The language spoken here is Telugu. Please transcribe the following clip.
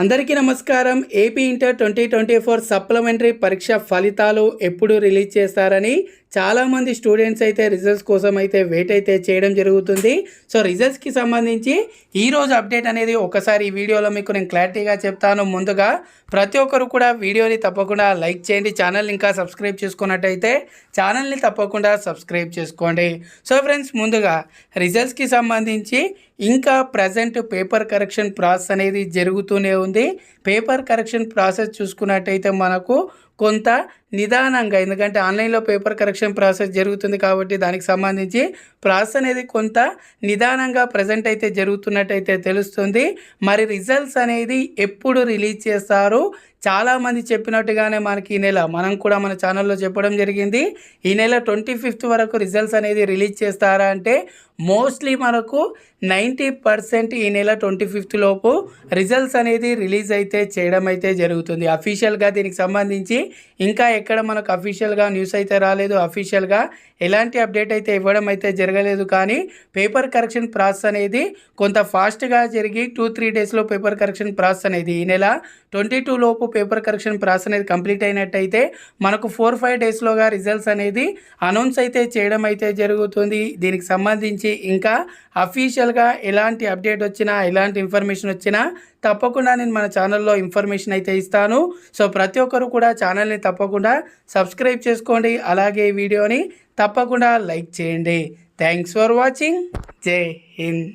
అందరికీ నమస్కారం. ఏపీ ఇంటర్ 2024 సప్లిమెంటరీ పరీక్ష ఫలితాలు ఎప్పుడు రిలీజ్ చేస్తారని చాలామంది స్టూడెంట్స్ అయితే రిజల్ట్స్ కోసం అయితే వెయిట్ అయితే చేయడం జరుగుతుంది. సో రిజల్ట్స్కి సంబంధించి ఈరోజు అప్డేట్ అనేది ఒకసారి ఈ వీడియోలో మీకు నేను క్లారిటీగా చెప్తాను. ముందుగా ప్రతి ఒక్కరు కూడా వీడియోని తప్పకుండా లైక్ చేయండి. ఛానల్ని ఇంకా సబ్స్క్రైబ్ చేసుకున్నట్టయితే ఛానల్ని తప్పకుండా సబ్స్క్రైబ్ చేసుకోండి. సో ఫ్రెండ్స్, ముందుగా రిజల్ట్స్కి సంబంధించి ఇంకా ప్రజెంట్ పేపర్ కరెక్షన్ ప్రాసెస్ అనేది జరుగుతూనే ఉంది. పేపర్ కరెక్షన్ ప్రాసెస్ చూసుకున్నట్టయితే మనకు కొంత నిదానంగా, ఎందుకంటే ఆన్లైన్లో పేపర్ కరెక్షన్ ప్రాసెస్ జరుగుతుంది కాబట్టి దానికి సంబంధించి ప్రాసెస్ అనేది కొంత నిదానంగా ప్రజెంట్ అయితే జరుగుతున్నట్టయితే తెలుస్తుంది. మరి రిజల్ట్స్ అనేది ఎప్పుడు రిలీజ్ చేస్తారు? చాలామంది చెప్పినట్టుగానే మనకి ఈ నెల మనం కూడా మన ఛానల్లో చెప్పడం జరిగింది, ఈ నెల 25th వరకు రిజల్ట్స్ అనేది రిలీజ్ చేస్తారా అంటే మోస్ట్లీ మనకు 90% ఈ నెల 25th లోపు రిజల్ట్స్ అనేది రిలీజ్ అయితే చేయడం అయితే జరుగుతుంది. అఫీషియల్గా దీనికి సంబంధించి ఇంకా ఎక్కడ మనకు అఫీషియల్గా న్యూస్ అయితే రాలేదు, అఫీషియల్గా ఎలాంటి అప్డేట్ అయితే ఇవ్వడం అయితే జరగలేదు. కానీ పేపర్ కరెక్షన్ ప్రాసెస్ అనేది కొంత ఫాస్ట్గా జరిగి 2-3 డేస్లో పేపర్ కరెక్షన్ ప్రాసెస్ అనేది ఈ నెల 22 లోపు పేపర్ కరెక్షన్ ప్రాసెస్ అనేది కంప్లీట్ అయినట్టయితే మనకు 4-5 డేస్లోగా రిజల్ట్స్ అనేది అనౌన్స్ అయితే చేయడం అయితే జరుగుతుంది. దీనికి సంబంధించి ఇంకా అఫీషియల్గా ఎలాంటి అప్డేట్ వచ్చినా, ఎలాంటి ఇన్ఫర్మేషన్ వచ్చినా తప్పకుండా నేను మన ఛానల్లో ఇన్ఫర్మేషన్ అయితే ఇస్తాను. సో ప్రతి ఒక్కరు కూడా ఛానల్ని తప్పకుండా సబ్స్క్రైబ్ చేసుకోండి. అలాగే ఈ వీడియోని తప్పకుండా లైక్ చేయండి. Thanks for watching. జై హింద్.